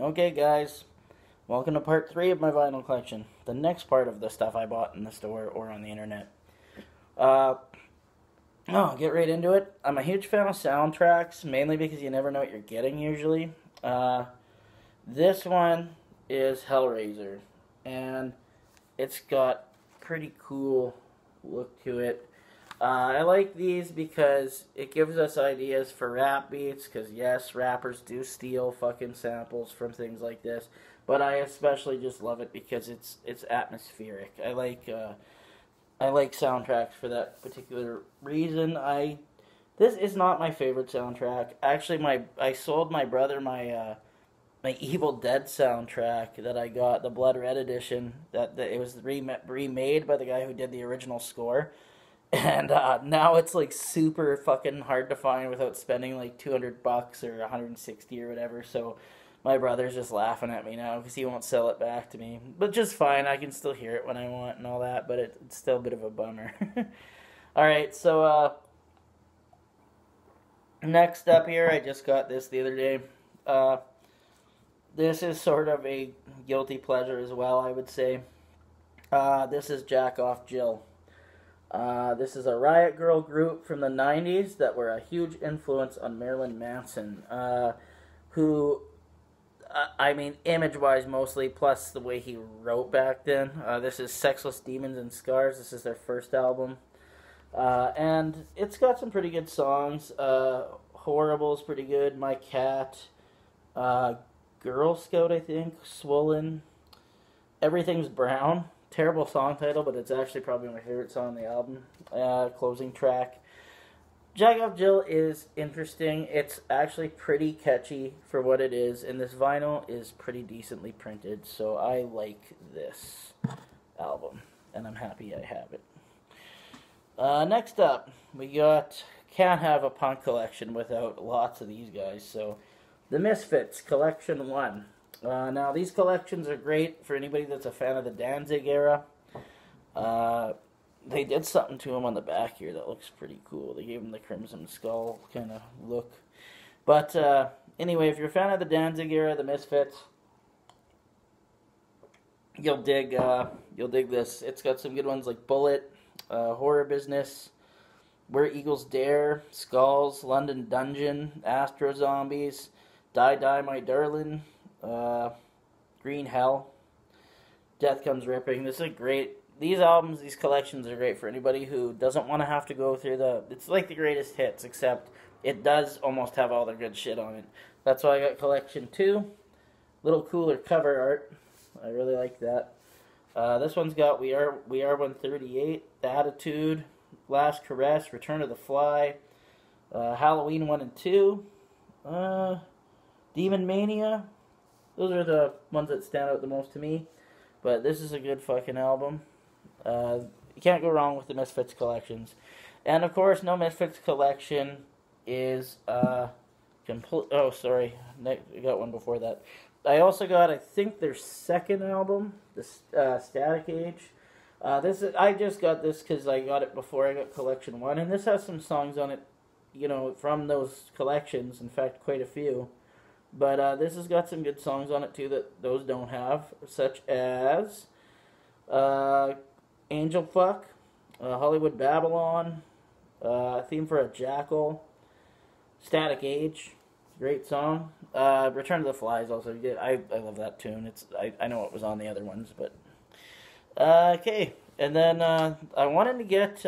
Okay, guys, welcome to part 3 of my vinyl collection. The next part of the stuff I bought in the store or on the internet. Get right into it. I'm a huge fan of soundtracks, mainly because you never know what you're getting usually. This one is Hellraiser, and it's got pretty cool look to it. I like these because it gives us ideas for rap beats, because yes, rappers do steal fucking samples from things like this, but I especially just love it because it's atmospheric. I like soundtracks for that particular reason. This is not my favorite soundtrack. Actually, I sold my brother my Evil Dead soundtrack that I got, the Blood Red edition. That it was remade by the guy who did the original score. And now it's like super fucking hard to find without spending like $200 or $160 or whatever. So my brother's just laughing at me now because he won't sell it back to me. But just fine, I can still hear it when I want and all that. But it's still a bit of a bummer. All right, so next up here, I just got this the other day. This is sort of a guilty pleasure as well, I would say. This is Jack Off Jill. This is a Riot Girl group from the 90s that were a huge influence on Marilyn Manson, who, image-wise mostly, plus the way he wrote back then. This is Sexless Demons and Scars. This is their first album. And it's got some pretty good songs. Horrible's pretty good. My Cat. Girl Scout, I think. Swollen. Everything's Brown. Terrible song title, but it's actually probably my favorite song on the album. Closing track. Jack Off Jill is interesting. It's actually pretty catchy for what it is, and this vinyl is pretty decently printed, so I like this album, and I'm happy I have it. Next up, we got, can't have a punk collection without lots of these guys, so the Misfits Collection 1. Now, these collections are great for anybody that's a fan of the Danzig era. They did something to him on the back here that looks pretty cool. They gave him the Crimson Skull kind of look. But anyway, if you're a fan of the Danzig era, the Misfits, you'll dig this. It's got some good ones like Bullet, Horror Business, Where Eagles Dare, Skulls, London Dungeon, Astro Zombies, Die Die My Darlin', Green Hell, Death Comes Ripping. This is great. These albums, these collections are great for anybody who doesn't want to have to go through it's like the greatest hits, except it does almost have all the good shit on it. That's why I got Collection 2. Little cooler cover art. I really like that. This one's got We Are 138, Attitude, Last Caress, Return of the Fly, Halloween 1 and 2, Demon Mania. Those are the ones that stand out the most to me. But this is a good fucking album. You can't go wrong with the Misfits collections. And of course, no Misfits collection is complete. Oh, sorry. I got one before that. I also got, I think, their second album, the Static Age. I just got this because I got it before I got Collection 1. And this has some songs on it, from those collections. In fact, quite a few. But this has got some good songs on it, too, that those don't have, such as Angel Fuck, Hollywood Babylon, Theme for a Jackal, Static Age, great song. Return to the Fly is also good. I love that tune. I know it was on the other ones, but... okay, and then I wanted to get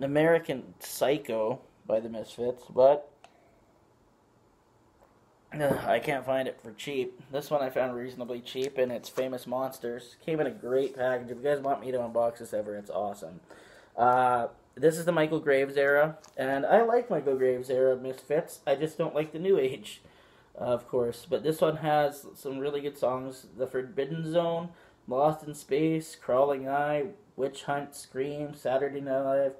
American Psycho by the Misfits, but... I can't find it for cheap. This one I found reasonably cheap, and it's Famous Monsters. Came in a great package. If you guys want me to unbox this ever, it's awesome. This is the Michael Graves era, and I like Michael Graves era Misfits. I just don't like the New Age, of course. But this one has some really good songs. The Forbidden Zone, Lost in Space, Crawling Eye, Witch Hunt, Scream, Saturday Night,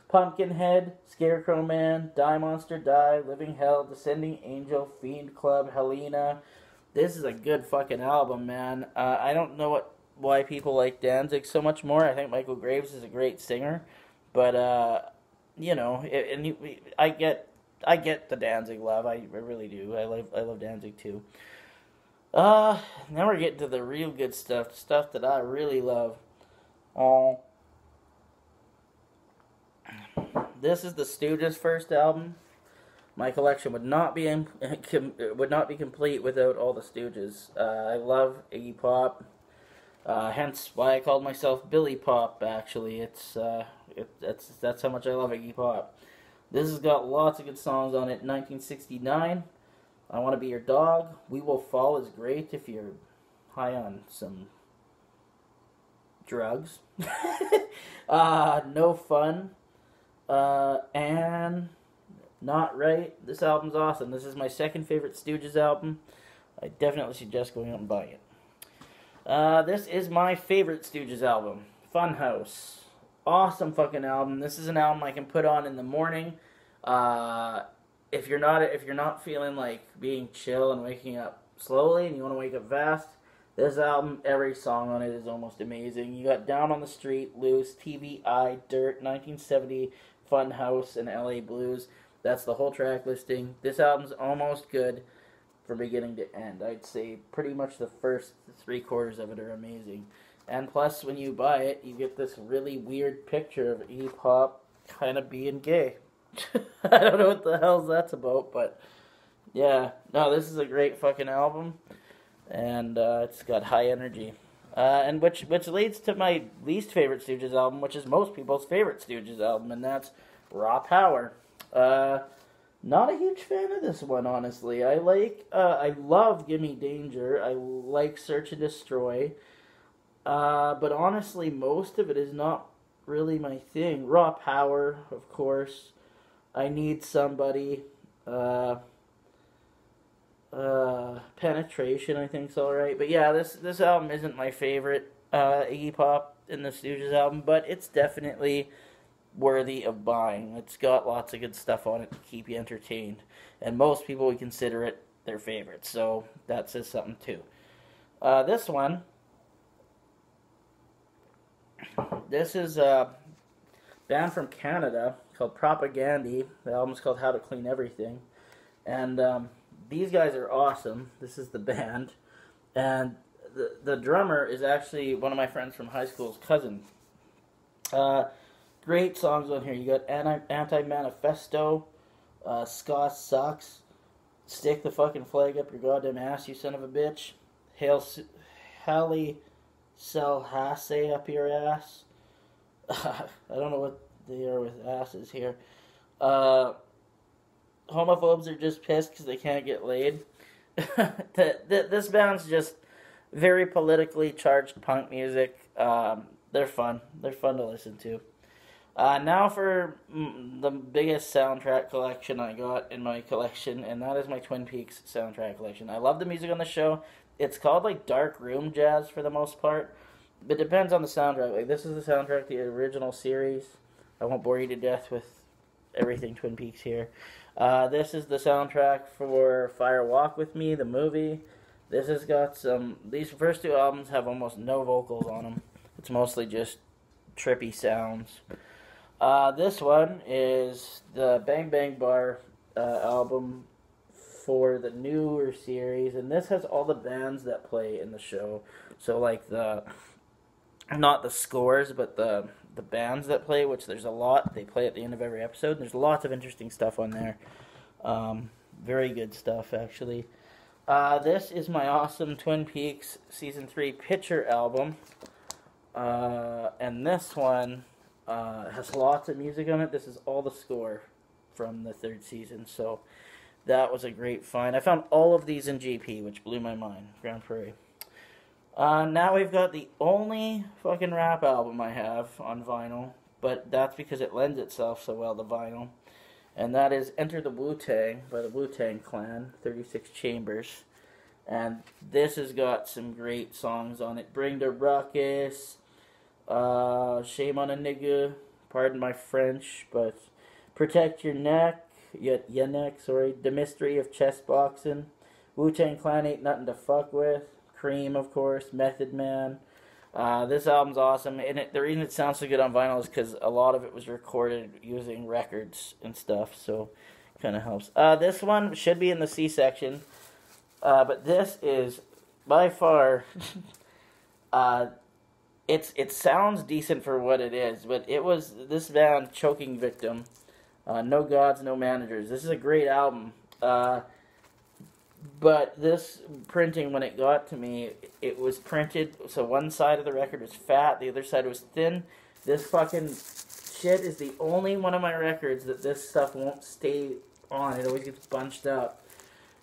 Pumpkinhead, Scarecrow Man, Die Monster Die, Living Hell, Descending Angel, Fiend Club, Helena. This is a good fucking album, man. I don't know why people like Danzig so much more. I think Michael Graves is a great singer, but I get I get the Danzig love. I really do. I love Danzig too. Now we're getting to the real good stuff, stuff that I really love. Oh, this is the Stooges' first album. My collection would not be would not be complete without all the Stooges. I love Iggy Pop, hence why I called myself Billy Pop. Actually, that's how much I love Iggy Pop. This has got lots of good songs on it. 1969, I Want to Be Your Dog. We Will Fall is great if you're high on some drugs. No Fun, and Not Right. This album's awesome. This is my second favorite Stooges album. I definitely suggest going out and buying it. This is my favorite Stooges album, Funhouse. Awesome fucking album. This is an album I can put on in the morning. If you're not feeling like being chill and waking up slowly and you want to wake up fast, this album, every song on it is almost amazing. You got Down on the Street, Loose, TVI, Dirt, 1970, Funhouse, and LA Blues. That's the whole track listing. This album's almost good from beginning to end. I'd say pretty much the first 3/4 of it are amazing. And plus, when you buy it, you get this really weird picture of Iggy Pop kind of being gay. I don't know what the hell that's about, but yeah. No, this is a great fucking album. And it's got high energy. And which leads to my least favorite Stooges album, which is most people's favorite Stooges album, and that's Raw Power. Not a huge fan of this one, honestly. I love Gimme Danger. I like Search and Destroy. But honestly, most of it is not really my thing. Raw Power, of course. I Need Somebody. Penetration, I think, is alright. But yeah, this album isn't my favorite Iggy Pop in the Stooges album, but it's definitely worthy of buying. It's got lots of good stuff on it to keep you entertained, and most people would consider it their favorite, so that says something too. This one, this is a band from Canada called Propagandhi. The album's called How to Clean Everything, and these guys are awesome. This is the band, and the drummer is actually one of my friends from high school's cousin. Great songs on here. You got Anti-Manifesto, Ska Sucks, Stick the Fucking Flag Up Your Goddamn Ass, You Son of a Bitch, Halle Selhasse Up Your Ass. I don't know what they are with asses here. Homophobes Are Just Pissed Because They Can't Get Laid. This band's just very politically charged punk music. They're fun. They're fun to listen to. Now for the biggest soundtrack collection I got in my collection, and that is my Twin Peaks soundtrack collection. I love the music on the show. It's called like dark room jazz for the most part, but it depends on the soundtrack. Like this is the soundtrack to the original series. I won't bore you to death with everything Twin Peaks here. This is the soundtrack for Fire Walk With Me, the movie. This has got some... These first two albums have almost no vocals on them. It's mostly just trippy sounds. This one is the Bang Bang Bar album for the newer series, and this has all the bands that play in the show. So like not the scores, but the bands that play, which there's a lot. They play at the end of every episode. There's lots of interesting stuff on there. Very good stuff, actually. This is my awesome Twin Peaks Season 3 picture album. And this one has lots of music on it. This is all the score from the third season, so that was a great find. I found all of these in GP, which blew my mind. Grand Prairie. Now we've got the only fucking rap album I have on vinyl, but that's because it lends itself so well to vinyl. And that is Enter the Wu-Tang by the Wu-Tang Clan, 36 Chambers. And this has got some great songs on it. Bring the Ruckus, Shame on a Nigga, pardon my French, but Protect Your Neck, your neck, sorry, The Mystery of Chess Boxing, Wu-Tang Clan Ain't Nothing to Fuck With, Cream, of course, Method Man. This album's awesome, and the reason it sounds so good on vinyl is because a lot of it was recorded using records and stuff, so kind of helps. This one should be in the C section, but this is by far, it sounds decent for what it is, but it was this band, Choking Victim, No Gods, No Managers. This is a great album, but this printing, when it got to me, it was printed, so one side of the record was fat, the other side was thin. This fucking shit is the only one of my records that this stuff won't stay on. It always gets bunched up.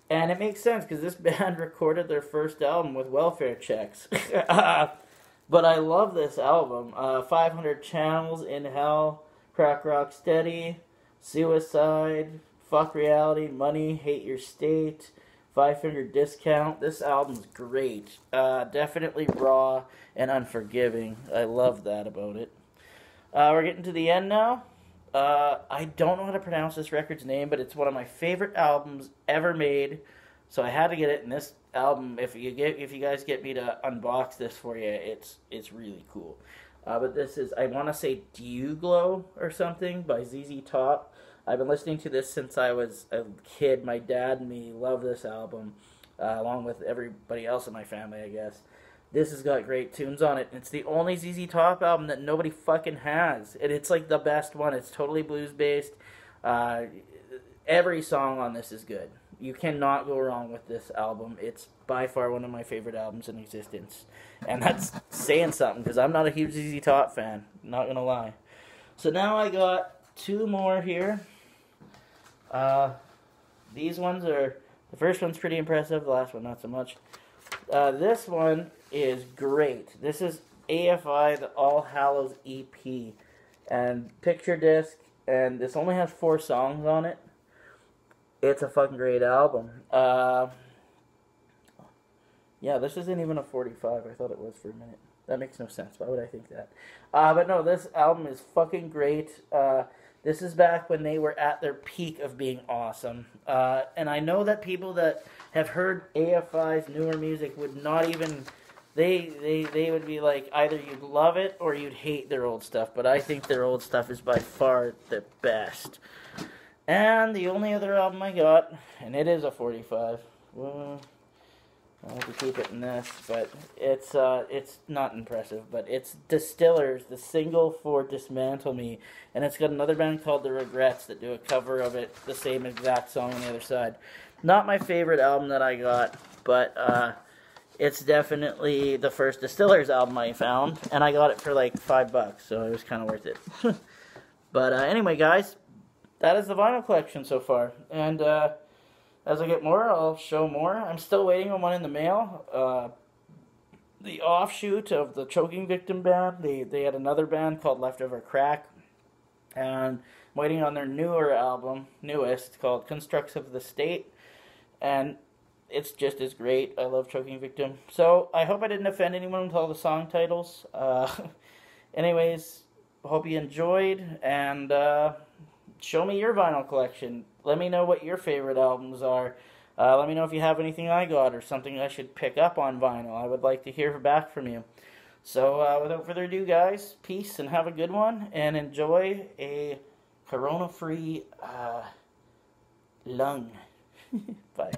And it makes sense, because this band recorded their first album with welfare checks. But I love this album. 500 Channels, In Hell, Crack Rock Steady, Suicide, Fuck Reality, Money, Hate Your State, Five Finger Discount. This album's great. Definitely raw and unforgiving. I love that about it. We're getting to the end now. I don't know how to pronounce this record's name, but it's one of my favorite albums ever made. So I had to get it. And this album, if you guys get me to unbox this for you, it's really cool. But this is, I want to say, Dew Glow or something by ZZ Top. I've been listening to this since I was a kid. My dad and me love this album, along with everybody else in my family, I guess. This has got great tunes on it. It's the only ZZ Top album that nobody fucking has. And it's like the best one. It's totally blues-based. Every song on this is good. You cannot go wrong with this album. It's by far one of my favorite albums in existence. And that's saying something, because I'm not a huge ZZ Top fan. Not going to lie. So now I got two more here. These ones are... The first one's pretty impressive. The last one, not so much. This one is great. This is AFI, the All Hallows EP, and picture disc, and this only has 4 songs on it. It's a fucking great album. Yeah, this isn't even a 45. I thought it was for a minute. That makes no sense. Why would I think that? But no, this album is fucking great. This is back when they were at their peak of being awesome. And I know that people that have heard AFI's newer music would not even... They would be like, either you'd love it or you'd hate their old stuff. But I think their old stuff is by far the best. And the only other album I got, and it is a 45. Well, I have to keep it in this, but it's not impressive. But it's Distillers, the single for Dismantle Me. And it's got another band called The Regrets that do a cover of it, the same exact song on the other side. Not my favorite album that I got, but it's definitely the first Distillers album I found, and I got it for like $5, so it was kind of worth it. But anyway, guys, that is the vinyl collection so far, and as I get more, I'll show more. I'm still waiting on one in the mail. The offshoot of the Choking Victim band, they had another band called Leftover Crack, and I'm waiting on their newer album, newest, called Constructs of the State, and it's just as great. I love Choking Victim. So, I hope I didn't offend anyone with all the song titles. Anyways, hope you enjoyed, and show me your vinyl collection. Let me know what your favorite albums are. Let me know if you have anything I got or something I should pick up on vinyl. I would like to hear back from you. So, without further ado, guys, peace and have a good one, and enjoy a corona-free lung. Bye.